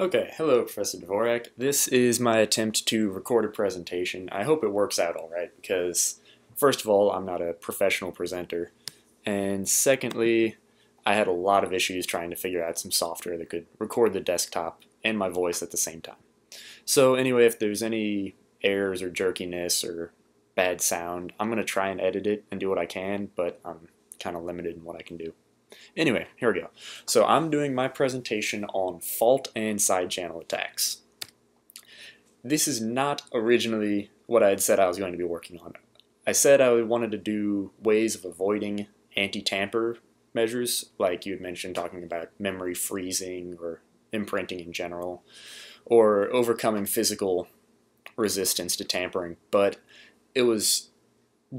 Okay, hello Professor Dvorak. This is my attempt to record a presentation. I hope it works out all right because, first of all, I'm not a professional presenter, and secondly, I had a lot of issues trying to figure out some software that could record the desktop and my voice at the same time. So anyway, if there's any errors or jerkiness or bad sound, I'm going to try and edit it and do what I can, but I'm kind of limited in what I can do. Anyway, here we go. So I'm doing my presentation on fault and side channel attacks. This is not originally what I had said I was going to be working on. I said I wanted to do ways of avoiding anti-tamper measures, like you had mentioned, talking about memory freezing or imprinting in general, or overcoming physical resistance to tampering, but it was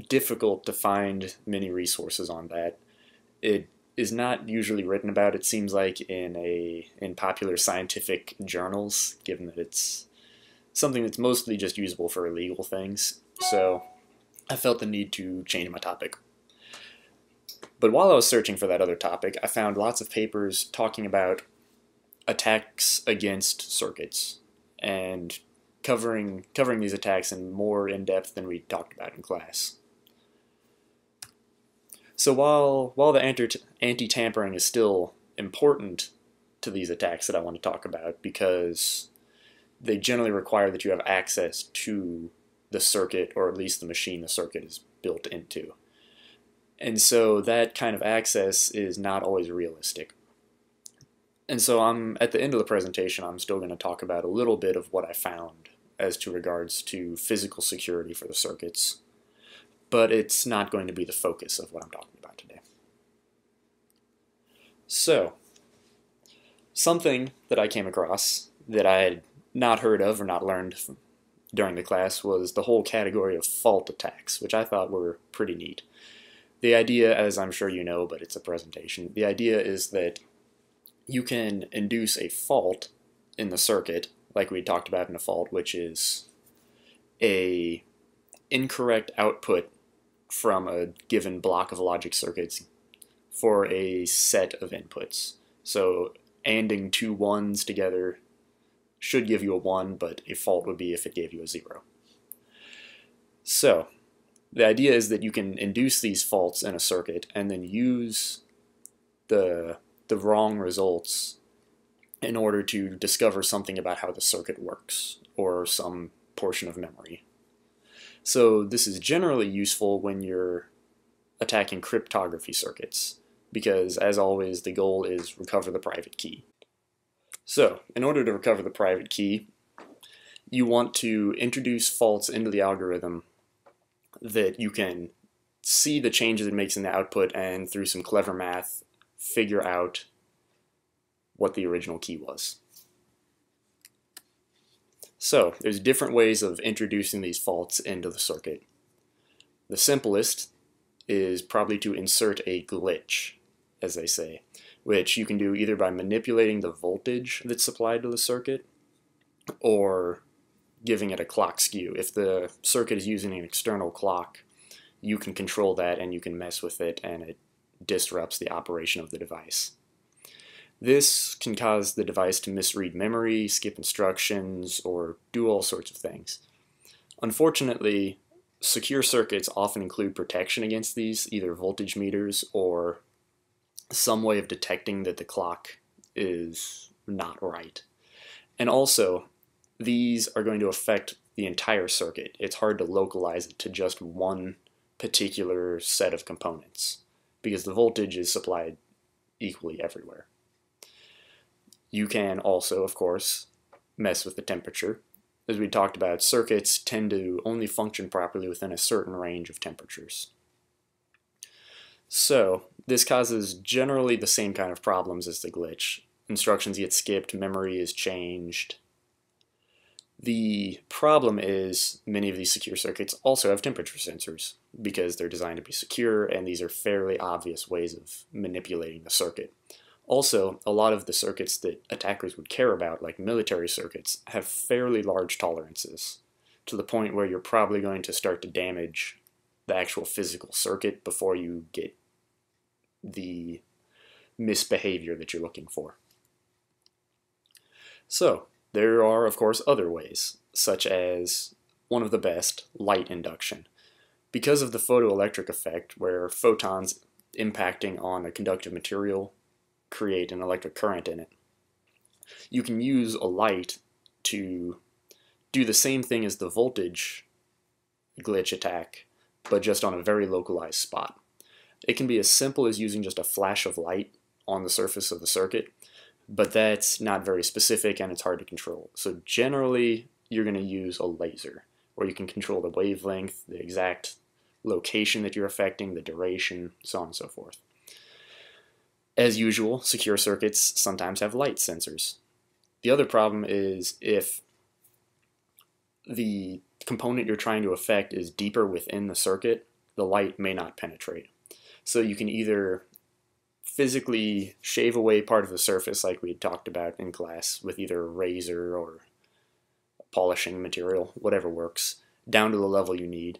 difficult to find many resources on that. It is not usually written about, it seems like, in popular scientific journals, given that it's something that's mostly just usable for illegal things. So I felt the need to change my topic. But while I was searching for that other topic, I found lots of papers talking about attacks against circuits and covering these attacks in more in depth than we talked about in class. So while the anti-tampering is still important to these attacks that I want to talk about, because they generally require that you have access to the circuit, or at least the machine the circuit is built into. And so that kind of access is not always realistic. And so at the end of the presentation, I'm still going to talk about a little bit of what I found as to regards to physical security for the circuits, but it's not going to be the focus of what I'm talking about today. So, something that I came across that I had not heard of or not learned during the class was the whole category of fault attacks, which I thought were pretty neat. The idea, as I'm sure you know, but it's a presentation, the idea is that you can induce a fault in the circuit, like we talked about in a fault, which is a incorrect output from a given block of logic circuits for a set of inputs. So ANDing two ones together should give you a 1, but a fault would be if it gave you a 0. So the idea is that you can induce these faults in a circuit and then use the wrong results in order to discover something about how the circuit works or some portion of memory. So this is generally useful when you're attacking cryptography circuits, because as always the goal is recover the private key. So in order to recover the private key, you want to introduce faults into the algorithm that you can see the changes it makes in the output and through some clever math figure out what the original key was. So there's different ways of introducing these faults into the circuit. The simplest is probably to insert a glitch, as they say, which you can do either by manipulating the voltage that's supplied to the circuit or giving it a clock skew. If the circuit is using an external clock, you can control that and you can mess with it and it disrupts the operation of the device. This can cause the device to misread memory, skip instructions, or do all sorts of things. Unfortunately, secure circuits often include protection against these, either voltage meters or some way of detecting that the clock is not right. And also, these are going to affect the entire circuit. It's hard to localize it to just one particular set of components because the voltage is supplied equally everywhere. You can also, of course, mess with the temperature. As we talked about, circuits tend to only function properly within a certain range of temperatures. So this causes generally the same kind of problems as the glitch. Instructions get skipped, memory is changed. The problem is many of these secure circuits also have temperature sensors because they're designed to be secure, and these are fairly obvious ways of manipulating the circuit. Also, a lot of the circuits that attackers would care about, like military circuits, have fairly large tolerances, to the point where you're probably going to start to damage the actual physical circuit before you get the misbehavior that you're looking for. So, there are, of course, other ways, such as one of the best, light induction. Because of the photoelectric effect, where photons impacting on a conductive material create an electric current in it, you can use a light to do the same thing as the voltage glitch attack, but just on a very localized spot. It can be as simple as using just a flash of light on the surface of the circuit, but that's not very specific and it's hard to control. So generally, you're going to use a laser, where you can control the wavelength, the exact location that you're affecting, the duration, so on and so forth. As usual, secure circuits sometimes have light sensors. The other problem is if the component you're trying to affect is deeper within the circuit, the light may not penetrate. So you can either physically shave away part of the surface like we had talked about in class with either a razor or polishing material, whatever works, down to the level you need.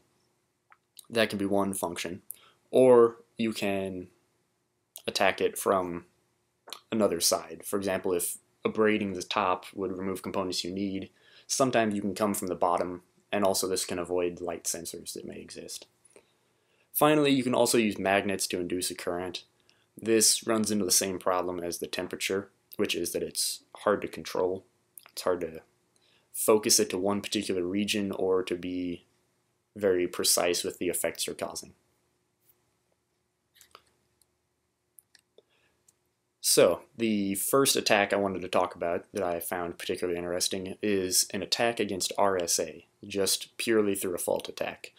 That can be one function. Or you can attack it from another side. For example, if abrading the top would remove components you need, sometimes you can come from the bottom, and also this can avoid light sensors that may exist. Finally, you can also use magnets to induce a current. This runs into the same problem as the temperature, which is that it's hard to control. It's hard to focus it to one particular region or to be very precise with the effects you're causing. So, the first attack I wanted to talk about that I found particularly interesting is an attack against RSA, just purely through a fault attack.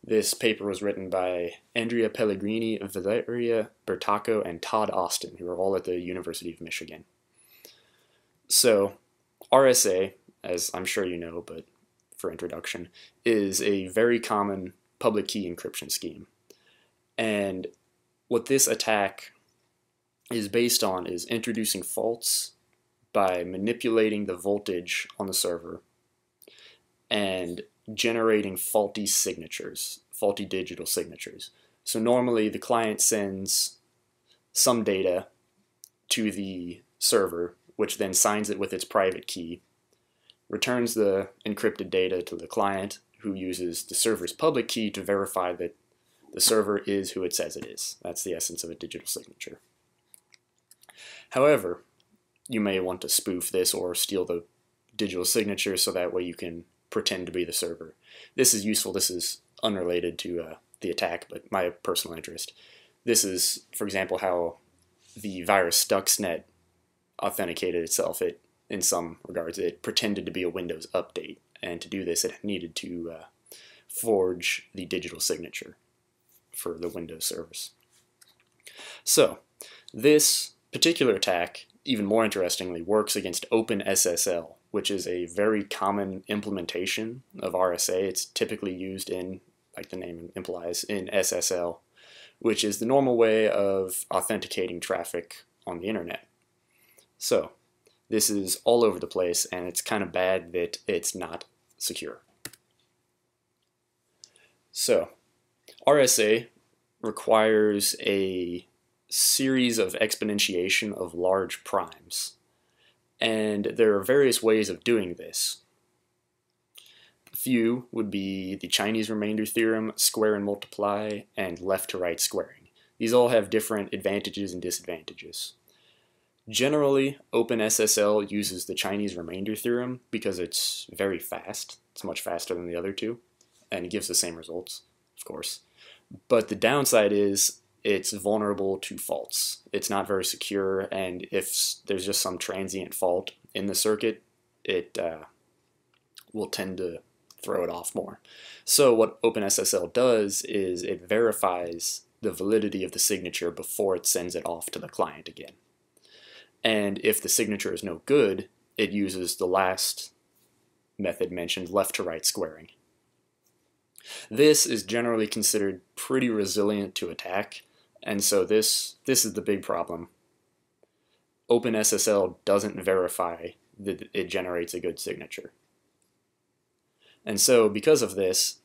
This paper was written by Andrea Pellegrini, Valeria Bertacco, and Todd Austin, who are all at the University of Michigan. So, RSA, as I'm sure you know, but for introduction, is a very common public key encryption scheme. And what this attack is based on is introducing faults by manipulating the voltage on the server and generating faulty signatures, faulty digital signatures. So normally the client sends some data to the server, which then signs it with its private key, returns the encrypted data to the client, who uses the server's public key to verify that the server is who it says it is. That's the essence of a digital signature. However, you may want to spoof this or steal the digital signature so that way you can pretend to be the server. This is useful. This is unrelated to the attack, but my personal interest. This is, for example, how the virus Stuxnet authenticated itself. In some regards, it pretended to be a Windows update, and to do this, it needed to forge the digital signature for the Windows service. So, this particular attack, even more interestingly, works against OpenSSL, which is a very common implementation of RSA. It's typically used in, like the name implies, in SSL, which is the normal way of authenticating traffic on the internet. So, this is all over the place, and it's kind of bad that it's not secure. So, RSA requires a series of exponentiation of large primes. And there are various ways of doing this. A few would be the Chinese remainder theorem, square and multiply, and left to right squaring. These all have different advantages and disadvantages. Generally, OpenSSL uses the Chinese remainder theorem because it's very fast. It's much faster than the other two, and it gives the same results, of course. But the downside is it's vulnerable to faults. It's not very secure, and if there's just some transient fault in the circuit, it will tend to throw it off more. So what OpenSSL does is it verifies the validity of the signature before it sends it off to the client again. And if the signature is no good, it uses the last method mentioned, left to right squaring. This is generally considered pretty resilient to attack, and so this is the big problem. OpenSSL doesn't verify that it generates a good signature. And so because of this,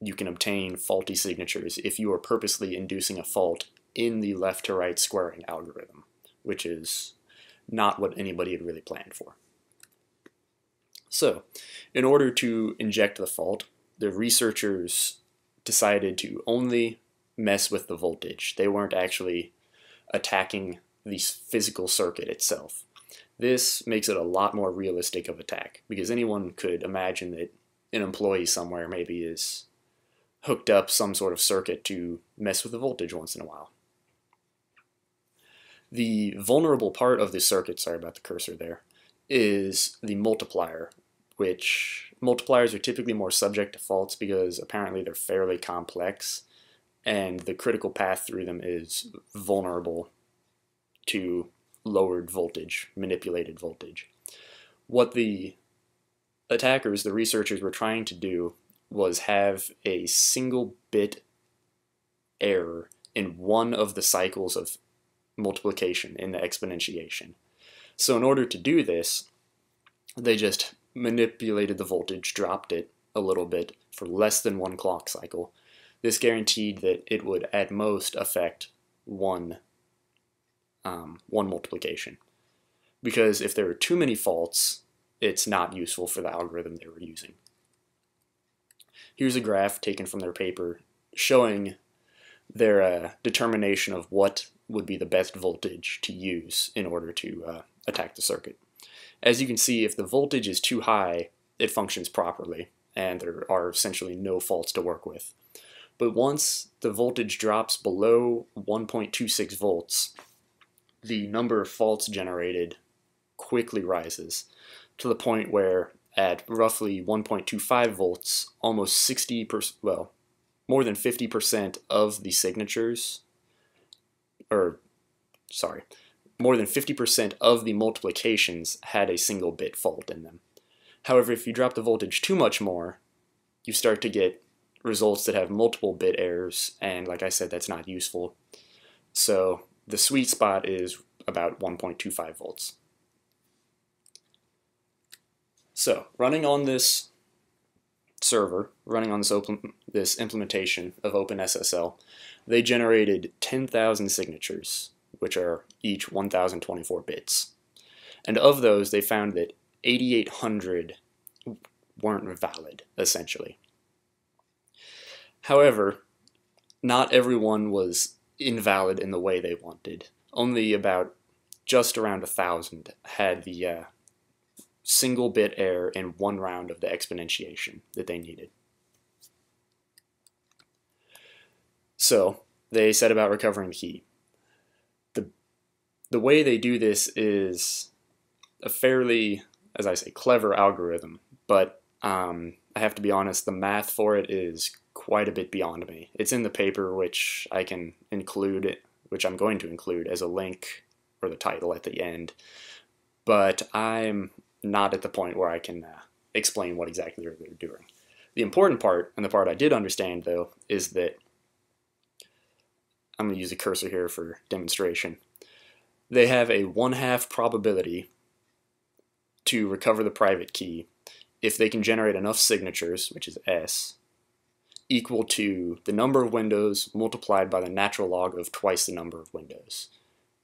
you can obtain faulty signatures if you are purposely inducing a fault in the left to right squaring algorithm, which is not what anybody had really planned for. So, in order to inject the fault, the researchers decided to only mess with the voltage. They weren't actually attacking the physical circuit itself. This makes it a lot more realistic of attack, because anyone could imagine that an employee somewhere maybe is hooked up some sort of circuit to mess with the voltage once in a while. The vulnerable part of the circuit, sorry about the cursor there, is the multiplier, which multipliers are typically more subject to faults because apparently they're fairly complex and the critical path through them is vulnerable to lowered voltage, manipulated voltage. What the attackers, the researchers, were trying to do was have a single bit error in one of the cycles of multiplication in the exponentiation. So in order to do this, they just manipulated the voltage, dropped it a little bit for less than one clock cycle. This guaranteed that it would at most affect one multiplication. Because if there are too many faults, it's not useful for the algorithm they were using. Here's a graph taken from their paper showing their determination of what would be the best voltage to use in order to attack the circuit. As you can see, if the voltage is too high, it functions properly, and there are essentially no faults to work with. But once the voltage drops below 1.26 volts, the number of faults generated quickly rises to the point where at roughly 1.25 volts, almost 60%, well, more than 50% of the signatures, more than 50% of the multiplications had a single bit fault in them. However, if you drop the voltage too much more, you start to get results that have multiple bit errors, and like I said, that's not useful. So the sweet spot is about 1.25 volts. So running on this server, running on this implementation of OpenSSL, they generated 10,000 signatures, which are each 1,024 bits. And of those, they found that 8,800 weren't valid, essentially. However, not everyone was invalid in the way they wanted. Only about just around 1,000 had the single bit error in one round of the exponentiation that they needed. So they set about recovering the key. The way they do this is a fairly, as I say, clever algorithm, but I have to be honest, the math for it is quite a bit beyond me. It's in the paper, which I can include, which I'm going to include as a link or the title at the end, but I'm not at the point where I can explain what exactly they're doing. The important part, and the part I did understand though, is that, I'm going to use a cursor here for demonstration, they have a 1/2 probability to recover the private key if they can generate enough signatures, which is S, equal to the number of windows multiplied by the natural log of twice the number of windows.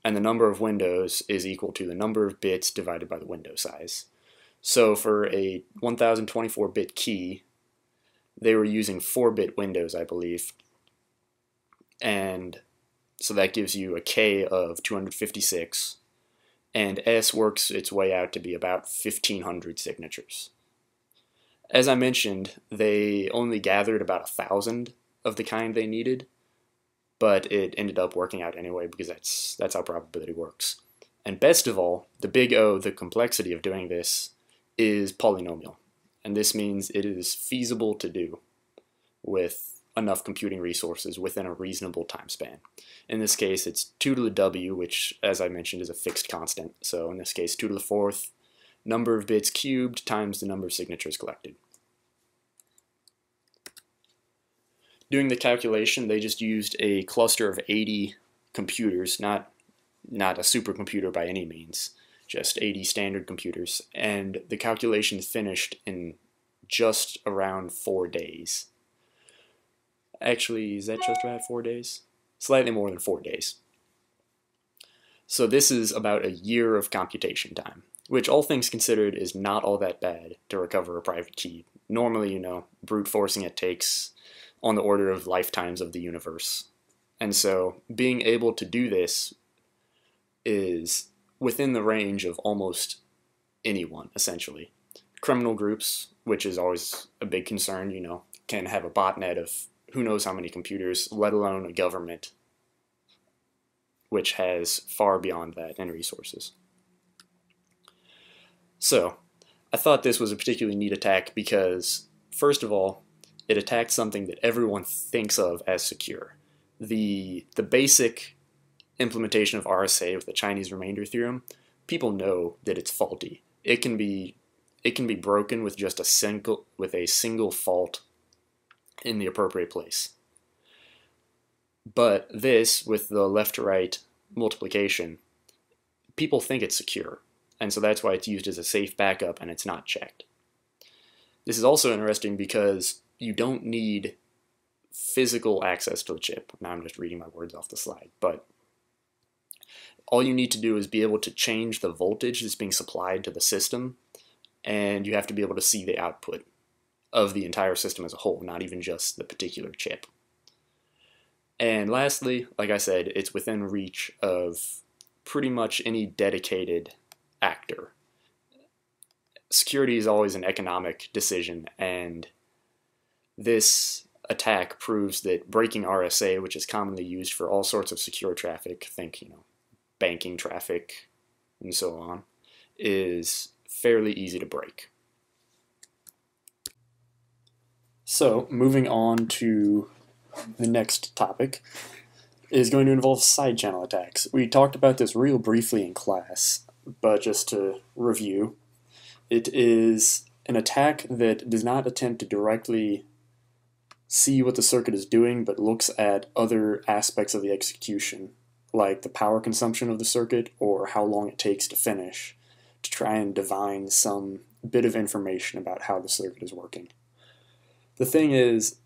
And the number of windows is equal to the number of bits divided by the window size. So for a 1024-bit key, they were using 4-bit windows, I believe. And so that gives you a K of 256, and S works its way out to be about 1,500 signatures. As I mentioned, they only gathered about 1,000 of the kind they needed, but it ended up working out anyway because that's how probability works. And best of all, the big O, the complexity of doing this, is polynomial. And this means it is feasible to do with enough computing resources within a reasonable time span. In this case, it's 2 to the W, which, as I mentioned, is a fixed constant. So in this case, 2 to the 4th, number of bits cubed times the number of signatures collected. Doing the calculation, they just used a cluster of 80 computers, not a supercomputer by any means, just 80 standard computers, and the calculation finished in just around 4 days. Actually, is that just about 4 days? Slightly more than 4 days. So this is about a year of computation time. which all things considered is not all that bad to recover a private key. Normally, brute forcing it takes on the order of lifetimes of the universe. And so being able to do this is within the range of almost anyone, essentially. Criminal groups, which is always a big concern, can have a botnet of who knows how many computers, let alone a government, which has far beyond that in resources. So, I thought this was a particularly neat attack because, first of all, it attacked something that everyone thinks of as secure. The basic implementation of RSA with the Chinese remainder theorem, people know that it's faulty. It can be broken with just a single fault in the appropriate place. But this, with the left-to-right multiplication, people think it's secure, and so that's why it's used as a safe backup and it's not checked. This is also interesting because you don't need physical access to the chip. Now I'm just reading my words off the slide, but all you need to do is be able to change the voltage that's being supplied to the system, and you have to be able to see the output of the entire system as a whole, not even just the particular chip. And lastly, like I said, it's within reach of pretty much any dedicated actor. Security is always an economic decision, and this attack proves that breaking RSA, which is commonly used for all sorts of secure traffic, think, banking traffic and so on, is fairly easy to break. So, moving on to the next topic is going to involve side channel attacks. We talked about this real briefly in class, but just to review, it is an attack that does not attempt to directly see what the circuit is doing, but looks at other aspects of the execution, like the power consumption of the circuit or how long it takes to finish, to try and divine some bit of information about how the circuit is working. The thing is,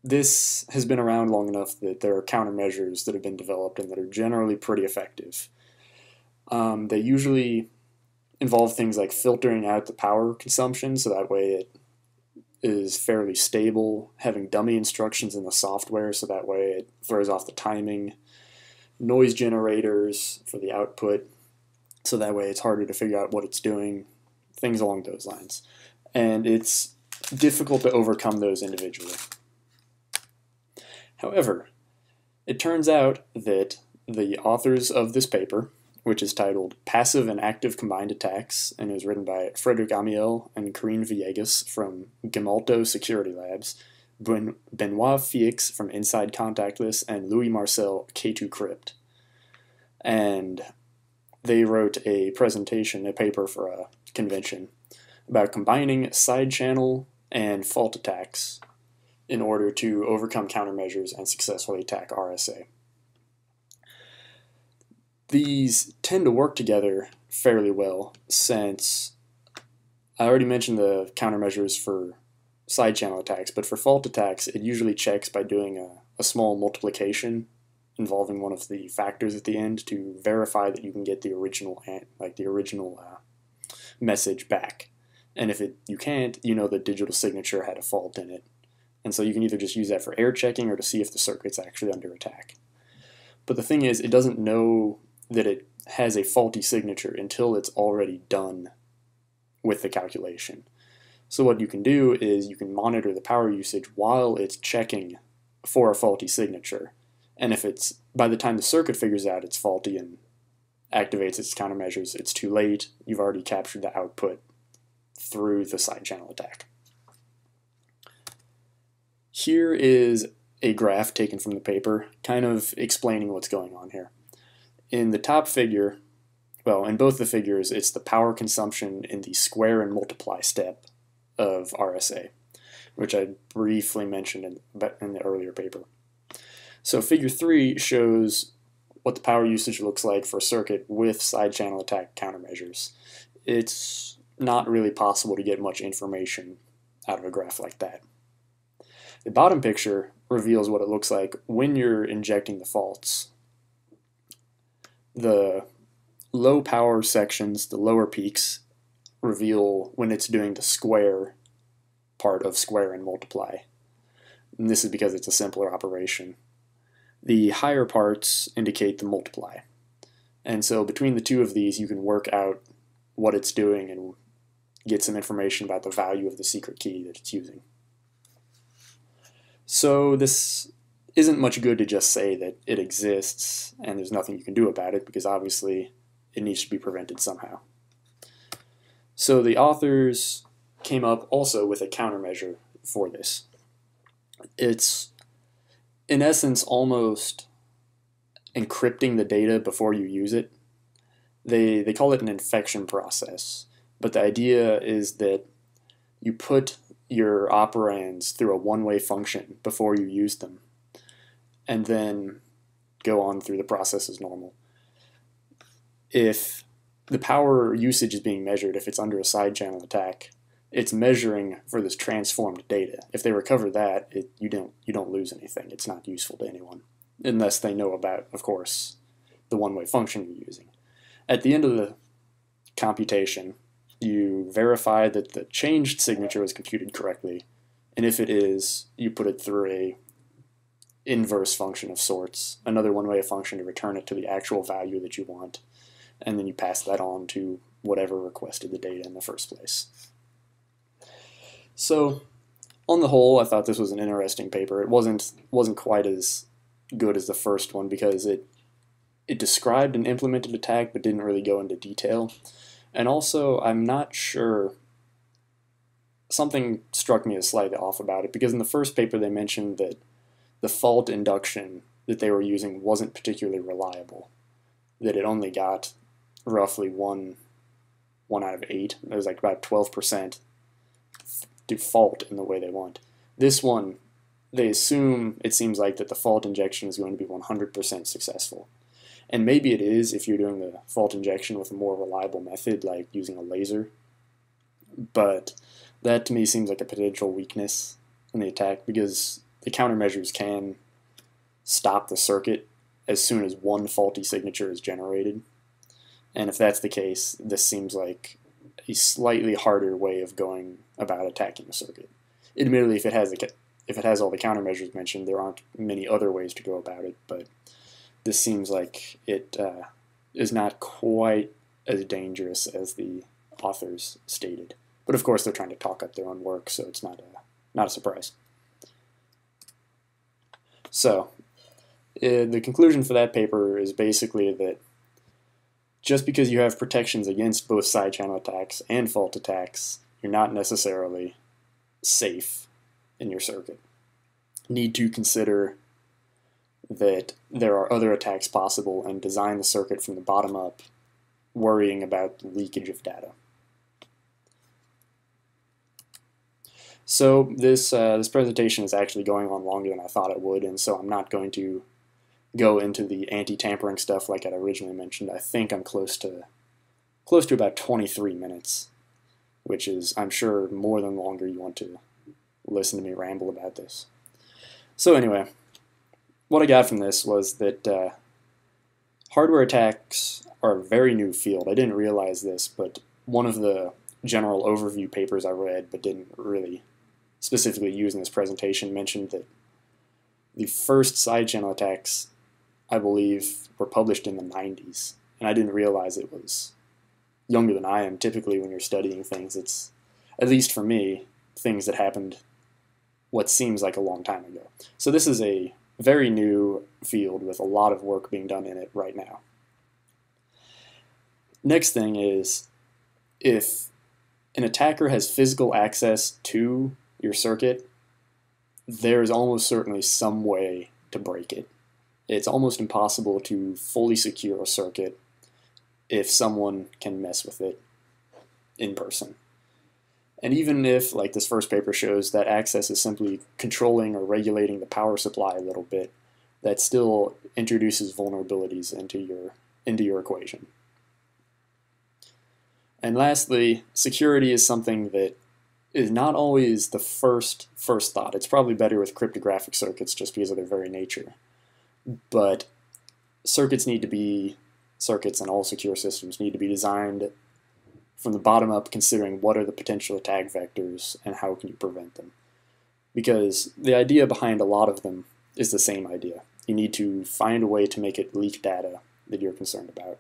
this has been around long enough that there are countermeasures that have been developed and that are generally pretty effective. They usually involve things like filtering out the power consumption so that way it is fairly stable, having dummy instructions in the software so that way it throws off the timing, noise generators for the output so that way it's harder to figure out what it's doing, things along those lines. And it's difficult to overcome those individually. However, it turns out that the authors of this paper, which is titled Passive and Active Combined Attacks, and is written by Frederick Amiel and Corinne Villegas from Gemalto Security Labs, Benoit Fiix from Inside Contactless, and Louis Marcel, K2 Crypt. And they wrote a presentation, a paper for a convention, about combining side channel and fault attacks in order to overcome countermeasures and successfully attack RSA. These tend to work together fairly well since I already mentioned the countermeasures for side channel attacks, but for fault attacks it usually checks by doing a small multiplication involving one of the factors at the end to verify that you can get the original message back. And if you can't, the digital signature had a fault in it. And so you can either just use that for error checking or to see if the circuit's actually under attack. But the thing is, it doesn't know that it has a faulty signature until it's already done with the calculation. So what you can do is you can monitor the power usage while it's checking for a faulty signature. And if it's, by the time the circuit figures out it's faulty and activates its countermeasures, it's too late. You've already captured the output through the side channel attack. Here is a graph taken from the paper, kind of explaining what's going on here. In the top figure, well, in both the figures, it's the power consumption in the square and multiply step of RSA, which I briefly mentioned in the earlier paper. So figure 3 shows what the power usage looks like for a circuit with side channel attack countermeasures. It's not really possible to get much information out of a graph like that. The bottom picture reveals what it looks like when you're injecting the faults. The low power sections, the lower peaks, reveal when it's doing the square part of square and multiply. And this is because it's a simpler operation. The higher parts indicate the multiply. And so between the two of these, you can work out what it's doing and get some information about the value of the secret key that it's using. So this isn't much good to just say that it exists and there's nothing you can do about it, because obviously it needs to be prevented somehow. So the authors came up also with a countermeasure for this. It's, in essence, almost encrypting the data before you use it. They call it an infection process, but the idea is that you put your operands through a one-way function before you use them, and then go on through the process as normal. If the power usage is being measured, if it's under a side channel attack, it's measuring for this transformed data. If they recover that, you don't lose anything. It's not useful to anyone, unless they know about, of course, the one-way function you're using. At the end of the computation, you verify that the changed signature was computed correctly, and if it is, you put it through a inverse function of sorts, another one-way function to return it to the actual value that you want, and then you pass that on to whatever requested the data in the first place. So, on the whole, I thought this was an interesting paper. It wasn't quite as good as the first one because it described an implemented attack but didn't really go into detail. And also, I'm not sure, something struck me as slightly off about it, because in the first paper they mentioned that the fault induction that they were using wasn't particularly reliable, that it only got roughly one out of 8. It was like about 12% default in the way they want. This one, they assume, it seems like, that the fault injection is going to be 100% successful. And maybe it is if you're doing the fault injection with a more reliable method, like using a laser. But that to me seems like a potential weakness in the attack, because the countermeasures can stop the circuit as soon as one faulty signature is generated. And if that's the case, this seems like a slightly harder way of going about attacking the circuit. Admittedly, if it has all the countermeasures mentioned, there aren't many other ways to go about it, but this seems like it is not quite as dangerous as the authors stated. But of course, they're trying to talk up their own work, so it's not a surprise. So, the conclusion for that paper is basically that just because you have protections against both side channel attacks and fault attacks, you're not necessarily safe in your circuit. Need to consider that there are other attacks possible and design the circuit from the bottom up, worrying about the leakage of data. So this presentation is actually going on longer than I thought it would, and so I'm not going to go into the anti-tampering stuff like I'd originally mentioned. I think I'm close to about 23 minutes, which is, I'm sure, more than longer you want to listen to me ramble about this. So anyway, what I got from this was that hardware attacks are a very new field. I didn't realize this, but one of the general overview papers I read but didn't really specifically use in this presentation mentioned that the first side channel attacks, I believe, were published in the 90s, and I didn't realize it was younger than I am. Typically when you're studying things, it's, at least for me, things that happened what seems like a long time ago. So this is a very new field with a lot of work being done in it right now. Next thing is, if an attacker has physical access to your circuit, there is almost certainly some way to break it. It's almost impossible to fully secure a circuit if someone can mess with it in person. And even if, like this first paper shows, that access is simply controlling or regulating the power supply a little bit, that still introduces vulnerabilities into your equation. And lastly, security is something that is not always the first thought. It's probably better with cryptographic circuits just because of their very nature. But circuits need to be circuits and all secure systems need to be designed from the bottom up, considering what are the potential attack vectors and how can you prevent them. Because the idea behind a lot of them is the same idea. You need to find a way to make it leak data that you're concerned about.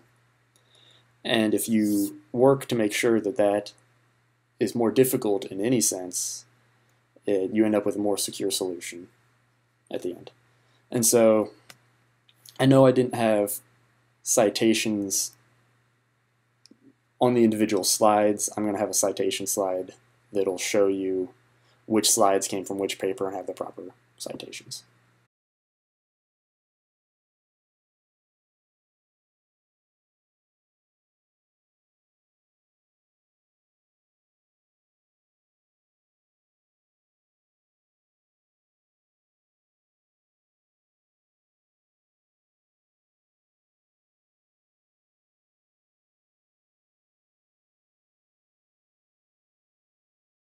And if you work to make sure that that is more difficult in any sense, you end up with a more secure solution at the end. And so I know I didn't have citations on the individual slides. I'm going to have a citation slide that'll show you which slides came from which paper and have the proper citations.